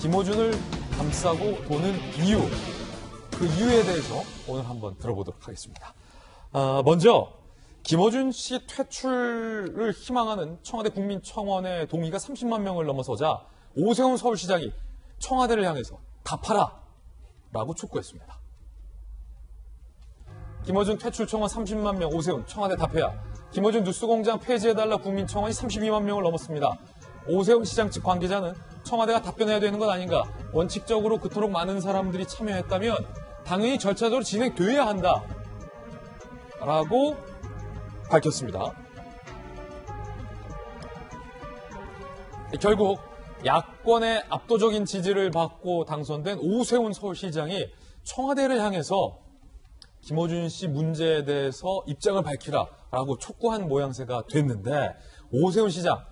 김어준을 감싸고 도는 이유, 그 이유에 대해서 오늘 한번 들어보도록 하겠습니다. 먼저 김어준 씨 퇴출을 희망하는 청와대 국민청원의 동의가 30만 명을 넘어서자 오세훈 서울시장이 청와대를 향해서 답하라 라고 촉구했습니다. 김어준 퇴출 청원 30만 명, 오세훈 청와대 답해야. 김어준 뉴스공장 폐지해달라 국민청원이 32만 명을 넘었습니다. 오세훈 시장 측 관계자는 청와대가 답변해야 되는 것 아닌가, 원칙적으로 그토록 많은 사람들이 참여했다면 당연히 절차적으로 진행돼야 한다 라고 밝혔습니다. 결국 야권의 압도적인 지지를 받고 당선된 오세훈 서울시장이 청와대를 향해서 김어준 씨 문제에 대해서 입장을 밝히라라고 촉구한 모양새가 됐는데, 오세훈 시장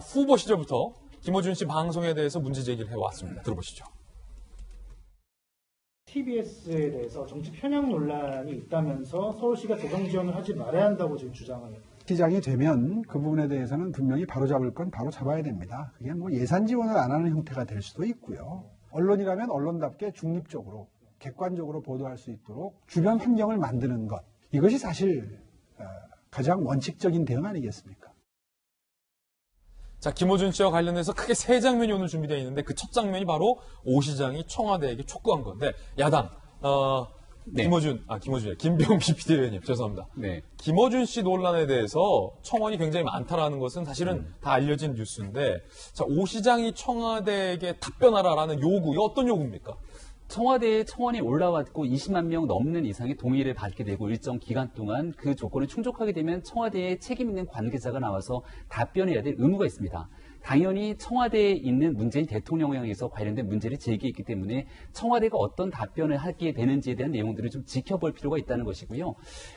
후보 시절부터 김어준 씨 방송에 대해서 문제 제기를 해왔습니다. 들어보시죠. TBS에 대해서 정치 편향 논란이 있다면서 서울시가 재정 지원을 하지 말아야 한다고 지금 주장을 해요. 시장이 되면 그 부분에 대해서는 분명히 바로잡을 건 바로 잡아야 됩니다. 그게 뭐 예산 지원을 안 하는 형태가 될 수도 있고요. 언론이라면 언론답게 중립적으로 객관적으로 보도할 수 있도록 주변 환경을 만드는 것, 이것이 사실 가장 원칙적인 대응 아니겠습니까? 자, 김어준 씨와 관련해서 크게 세 장면이 오늘 준비되어 있는데, 그 첫 장면이 바로 오 시장이 청와대에게 촉구한 건데, 야당 네. 김병기 PD위원님 죄송합니다. 네. 김어준 씨 논란에 대해서 청원이 굉장히 많다라는 것은 사실은 다 알려진 뉴스인데, 자, 오 시장이 청와대에게 답변하라라는 요구, 이거 어떤 요구입니까? 청와대에 청원이 올라왔고 20만 명 넘는 이상의 동의를 받게 되고 일정 기간 동안 그 조건을 충족하게 되면 청와대에 책임 있는 관계자가 나와서 답변해야 될 의무가 있습니다. 당연히 청와대에 있는 문재인 대통령에 의해서 관련된 문제를 제기했기 때문에 청와대가 어떤 답변을 하게 되는지에 대한 내용들을 좀 지켜볼 필요가 있다는 것이고요.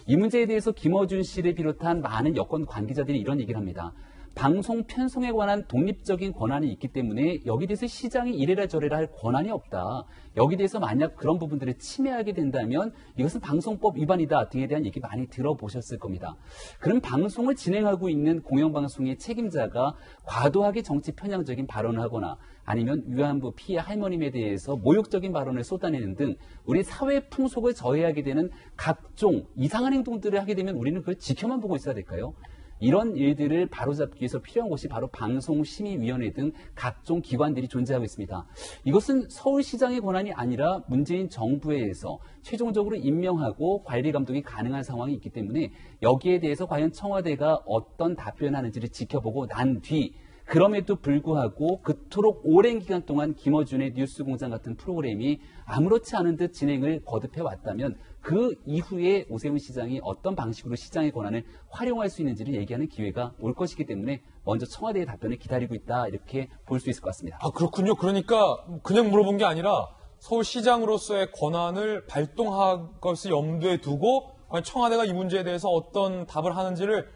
이 문제에 대해서 김어준 씨를 비롯한 많은 여권 관계자들이 이런 얘기를 합니다. 방송 편성에 관한 독립적인 권한이 있기 때문에 여기 대해서 시장이 이래라 저래라 할 권한이 없다. 여기 대해서 만약 그런 부분들을 침해하게 된다면 이것은 방송법 위반이다 등에 대한 얘기 많이 들어보셨을 겁니다. 그럼 방송을 진행하고 있는 공영방송의 책임자가 과도하게 정치 편향적인 발언을 하거나 아니면 위안부 피해 할머님에 대해서 모욕적인 발언을 쏟아내는 등 우리 사회 풍속을 저해하게 되는 각종 이상한 행동들을 하게 되면 우리는 그걸 지켜만 보고 있어야 될까요? 이런 일들을 바로잡기 위해서 필요한 곳이 바로 방송심의위원회 등 각종 기관들이 존재하고 있습니다. 이것은 서울시장의 권한이 아니라 문재인 정부에 의해서 최종적으로 임명하고 관리 감독이 가능한 상황이 있기 때문에 여기에 대해서 과연 청와대가 어떤 답변하는지를 지켜보고 난 뒤, 그럼에도 불구하고 그토록 오랜 기간 동안 김어준의 뉴스공장 같은 프로그램이 아무렇지 않은 듯 진행을 거듭해 왔다면 그 이후에 오세훈 시장이 어떤 방식으로 시장의 권한을 활용할 수 있는지를 얘기하는 기회가 올 것이기 때문에 먼저 청와대의 답변을 기다리고 있다, 이렇게 볼 수 있을 것 같습니다. 아, 그렇군요. 그러니까 그냥 물어본 게 아니라 서울시장으로서의 권한을 발동할 것을 염두에 두고 청와대가 이 문제에 대해서 어떤 답을 하는지를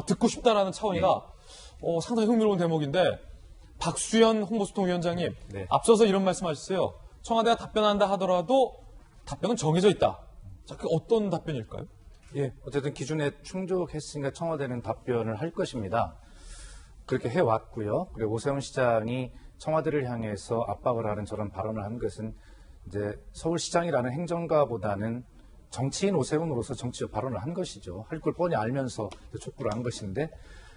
듣고 싶다라는 차원이다. 상당히 흥미로운 대목인데, 박수현 홍보소통위원장님, 네. 앞서서 이런 말씀하셨어요. 청와대가 답변한다 하더라도 답변은 정해져 있다. 자, 그게 어떤 답변일까요? 예, 어쨌든 기준에 충족했으니까 청와대는 답변을 할 것입니다. 그렇게 해왔고요. 그리고 오세훈 시장이 청와대를 향해서 압박을 하는 저런 발언을 한 것은 이제 서울시장이라는 행정가보다는 정치인 오세훈으로서 정치적 발언을 한 것이죠. 할 걸 뻔히 알면서 촉구를 한 것인데,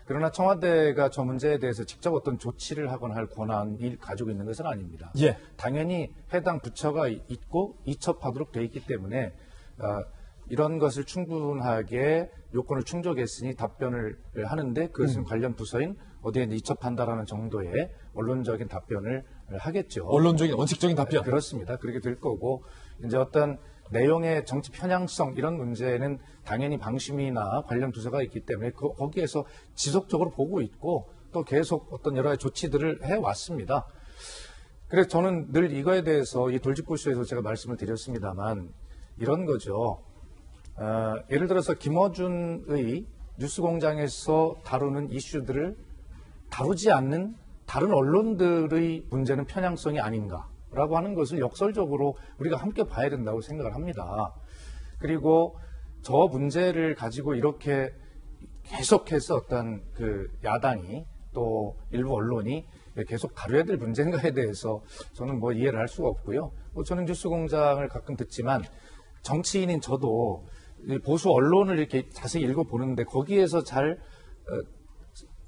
그러나 청와대가 저 문제에 대해서 직접 어떤 조치를 하거나 할 권한을 가지고 있는 것은 아닙니다. 예. 당연히 해당 부처가 있고 이첩하도록 돼 있기 때문에 이런 것을 충분하게 요건을 충족했으니 답변을 하는데, 그것은 관련 부서인 어디에 이첩한다라는 정도의 언론적인 답변을 하겠죠. 언론적인 원칙적인 답변. 그렇습니다. 그렇게 될 거고, 이제 어떤 내용의 정치 편향성 이런 문제는 당연히 방심이나 관련 부서가 있기 때문에 거기에서 지속적으로 보고 있고 또 계속 어떤 여러 가지 조치들을 해왔습니다. 그래서 저는 늘 이거에 대해서 이 돌직구쇼에서 제가 말씀을 드렸습니다만 이런 거죠. 예를 들어서 김어준의 뉴스공장에서 다루는 이슈들을 다루지 않는 다른 언론들의 문제는 편향성이 아닌가라고 하는 것을 역설적으로 우리가 함께 봐야 된다고 생각을 합니다. 그리고 저 문제를 가지고 이렇게 계속해서 어떤 그 야당이 또 일부 언론이 계속 다뤄야 될 문제인가에 대해서 저는 뭐 이해를 할 수가 없고요. 뭐 저는 뉴스공장을 가끔 듣지만 정치인인 저도 보수 언론을 이렇게 자세히 읽어보는데 거기에서 잘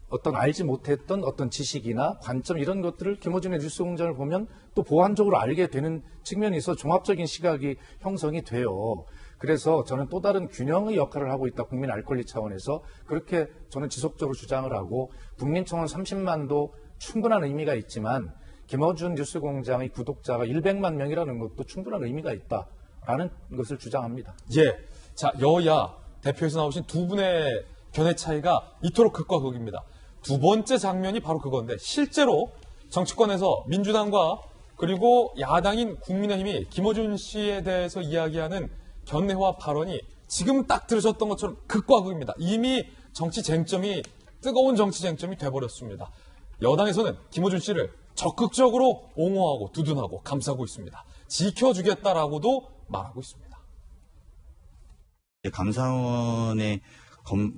어떤 알지 못했던 어떤 지식이나 관점 이런 것들을 김어준의 뉴스공장을 보면 또 보완적으로 알게 되는 측면이 있어 종합적인 시각이 형성이 돼요. 그래서 저는 또 다른 균형의 역할을 하고 있다. 국민 알 권리 차원에서 그렇게 저는 지속적으로 주장을 하고 국민청원 30만도 충분한 의미가 있지만 김어준 뉴스공장의 구독자가 100만 명이라는 것도 충분한 의미가 있다라는 것을 주장합니다. 예. 자, 여야 대표에서 나오신 두 분의 견해 차이가 이토록 극과 극입니다. 두 번째 장면이 바로 그건데 실제로 정치권에서 민주당과 그리고 야당인 국민의힘이 김어준 씨에 대해서 이야기하는 견해와 발언이 지금 딱 들으셨던 것처럼 극과 극입니다. 이미 정치 쟁점이 뜨거운 정치 쟁점이 돼버렸습니다. 여당에서는 김어준 씨를 적극적으로 옹호하고 두둔하고 감싸고 있습니다. 지켜주겠다라고도 말하고 있습니다. 감사원의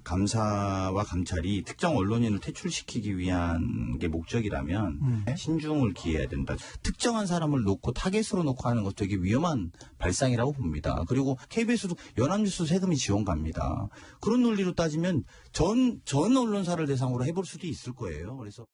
감사와 감찰이 특정 언론인을 퇴출시키기 위한 게 목적이라면 신중을 기해야 된다. 특정한 사람을 놓고 타겟으로 놓고 하는 것도 되게 위험한 발상이라고 봅니다. 그리고 KBS도 연합뉴스 세금이 지원 갑니다. 그런 논리로 따지면 전 언론사를 대상으로 해볼 수도 있을 거예요. 그래서